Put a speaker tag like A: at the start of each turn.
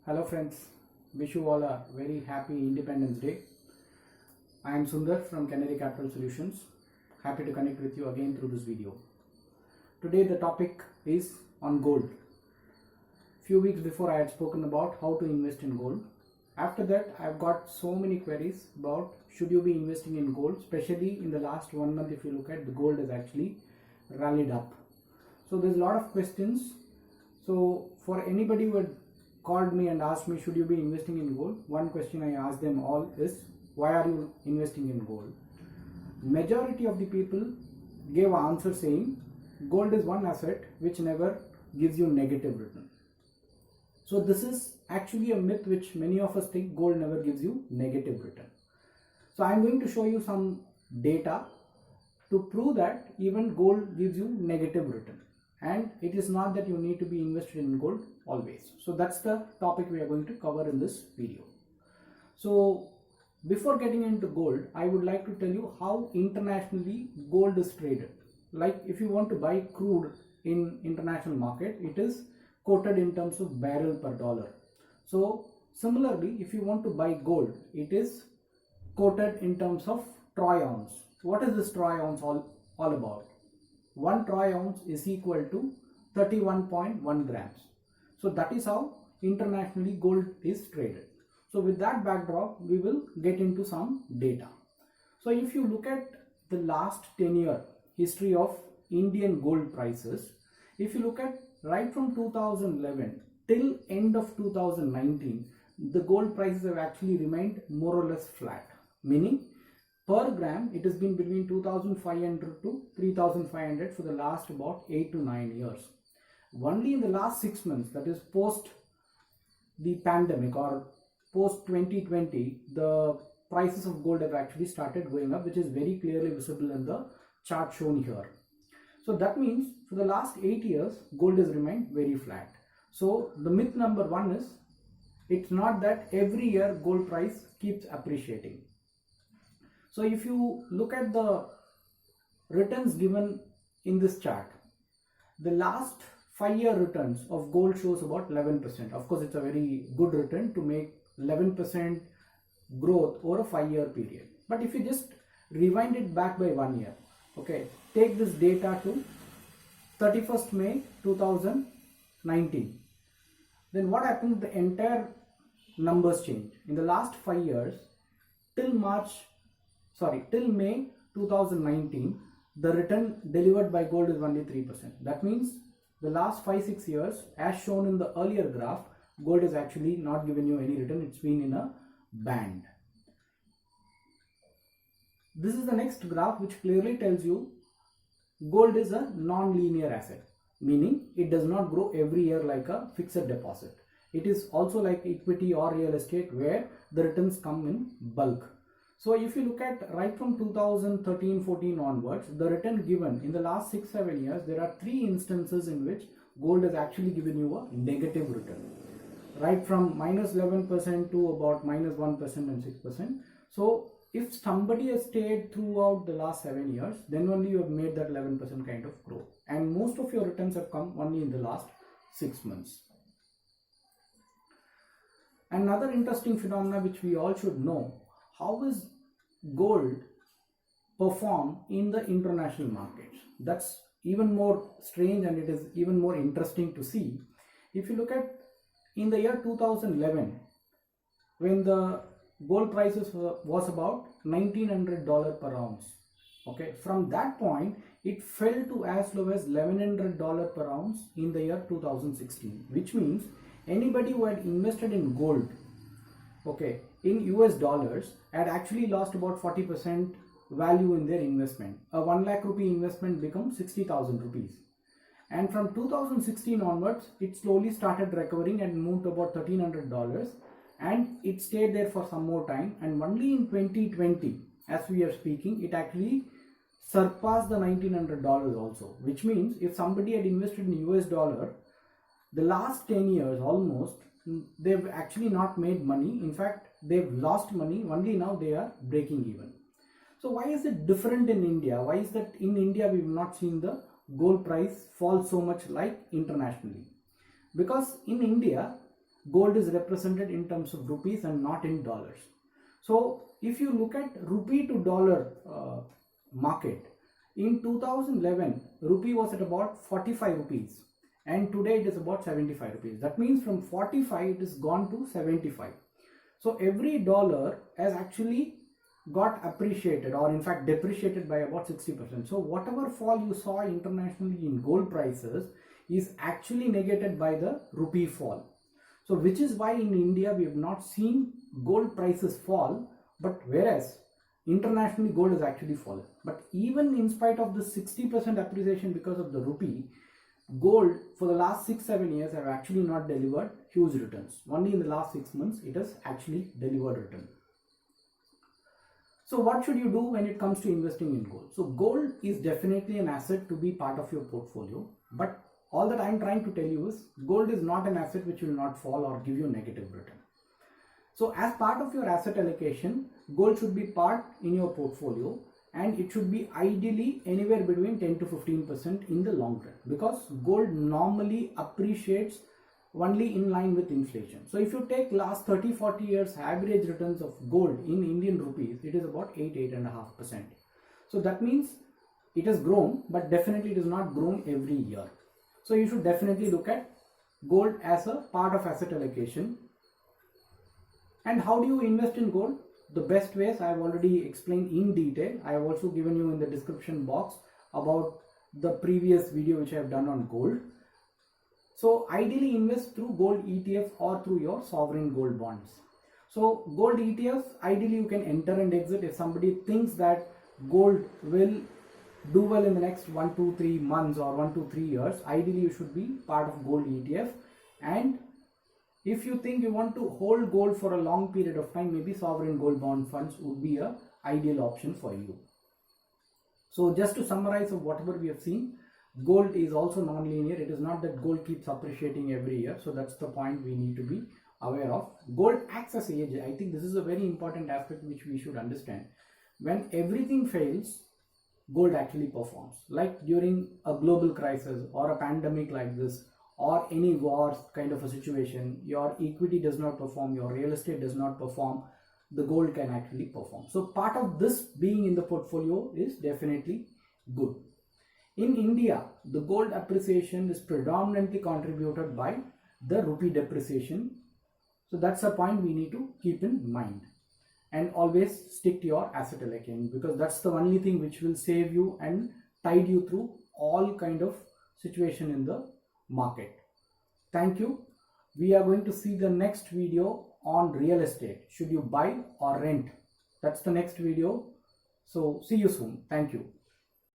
A: Hello friends, wish you all a very happy Independence Day. I am Sundar from CanaryCapitalSolutions. Happy to connect with you again through this video. Today the topic is on gold. Few weeks before I had spoken about how to invest in gold. After that I have got so many queries about should you be investing in gold, especially in the last 1 month. If you look at, the gold has actually rallied up. So there's a lot of questions. So for anybody who had called me and asked me should you be investing in gold, one question I asked them all is, why are you investing in gold? Majority of the people gave an answer saying gold is one asset which never gives you negative return. So this is actually a myth which many of us think gold never gives you negative return. So I am going to show you some data to prove that even gold gives you negative return. And it is not that you need to be invested in gold always. So that's the topic we are going to cover in this video. So before getting into gold, I would like to tell you how internationally gold is traded. Like if you want to buy crude in international market, it is quoted in terms of barrel per dollar. So similarly, if you want to buy gold, it is quoted in terms of troy ounce. What is this troy ounce all about? 1 troy ounce is equal to 31.1 grams. So that is how internationally gold is traded. So with that backdrop, we will get into some data. So if you look at the last 10-year history of Indian gold prices, if you look at right from 2011 till end of 2019, the gold prices have actually remained more or less flat, meaning per gram, it has been between 2,500 to 3,500 for the last about 8 to 9 years. Only in the last 6 months, that is post the pandemic or post 2020, the prices of gold have actually started going up, which is very clearly visible in the chart shown here. So that means for the last 8 years, gold has remained very flat. So the myth number 1 is, it's not that every year gold price keeps appreciating. So if you look at the returns given in this chart, the last 5-year returns of gold shows about 11%. Of course, it's a very good return to make 11% growth over a 5-year period. But if you just rewind it back by 1 year, okay, take this data to 31st May 2019. Then what happened? The entire numbers change. In the last 5 years, till May 2019, the return delivered by gold is only 3%. That means the last 5-6 years, as shown in the earlier graph, gold is actually not given you any return. It's been in a band. This is the next graph which clearly tells you gold is a non-linear asset, meaning it does not grow every year like a fixed deposit. It is also like equity or real estate where the returns come in bulk. So if you look at right from 2013-14 onwards, the return given in the last 6-7 years, there are 3 instances in which gold has actually given you a negative return. Right from minus 11% to about minus 1% and 6%. So if somebody has stayed throughout the last 7 years, then only you have made that 11% kind of growth. And most of your returns have come only in the last 6 months. Another interesting phenomena which we all should know, how is gold perform in the international markets? That's even more strange and it is even more interesting to see. If you look at in the year 2011, when the gold prices was about $1,900 per ounce. Okay, from that point, it fell to as low as $1,100 per ounce in the year 2016, which means anybody who had invested in gold, okay, in US dollars had actually lost about 40% value in their investment. A 1 lakh rupee investment becomes 60,000 rupees. And from 2016 onwards, it slowly started recovering and moved to about $1,300, and it stayed there for some more time. And only in 2020, as we are speaking, it actually surpassed the $1,900 also, which means if somebody had invested in US dollar, the last 10 years almost, they've actually not made money. In fact, they've lost money. Only now they are breaking even. So why is it different in India? Why is that in India we've not seen the gold price fall so much like internationally? Because in India, gold is represented in terms of rupees and not in dollars. So if you look at rupee to dollar market, in 2011 rupee was at about 45 rupees and today it is about 75 rupees. That means from 45 it has gone to 75. So every dollar has actually got appreciated, or in fact depreciated, by about 60%. So whatever fall you saw internationally in gold prices is actually negated by the rupee fall. So which is why in India we have not seen gold prices fall, but whereas internationally gold has actually fallen. But even in spite of the 60% appreciation because of the rupee, gold for the last 6-7 years have actually not delivered huge returns. Only in the last 6 months it has actually delivered return. So what should you do when it comes to investing in gold? So gold is definitely an asset to be part of your portfolio, but all that I am trying to tell you is gold is not an asset which will not fall or give you negative return. So as part of your asset allocation, gold should be part in your portfolio, and it should be ideally anywhere between 10 to 15% in the long run, because gold normally appreciates only in line with inflation. So if you take last 30-40 years average returns of gold in Indian rupees, it is about 8-8.5%. So that means it has grown, but definitely it is not grown every year. So you should definitely look at gold as a part of asset allocation. And how do you invest in gold? The best ways I have already explained in detail. I have also given you in the description box about the previous video which I have done on gold. So ideally invest through gold ETF or through your sovereign gold bonds. So gold ETFs, ideally you can enter and exit. If somebody thinks that gold will do well in the next 1 to 3 months or 1 to 3 years, ideally you should be part of gold ETF. And if you think you want to hold gold for a long period of time, maybe sovereign gold bond funds would be an ideal option for you. So just to summarize of whatever we have seen, gold is also non-linear. It is not that gold keeps appreciating every year. So that's the point we need to be aware of. Gold acts as a hedge. I think this is a very important aspect which we should understand. When everything fails, gold actually performs. Like during a global crisis or a pandemic like this, or any war kind of a situation, your equity does not perform, your real estate does not perform, the gold can actually perform. So part of this being in the portfolio is definitely good. In India, the gold appreciation is predominantly contributed by the rupee depreciation. So that's a point we need to keep in mind. And always stick to your asset allocation, because that's the only thing which will save you and tide you through all kind of situation in the market. Thank you. We are going to see the next video on real estate. Should you buy or rent? That's the next video. So see you soon. Thank you.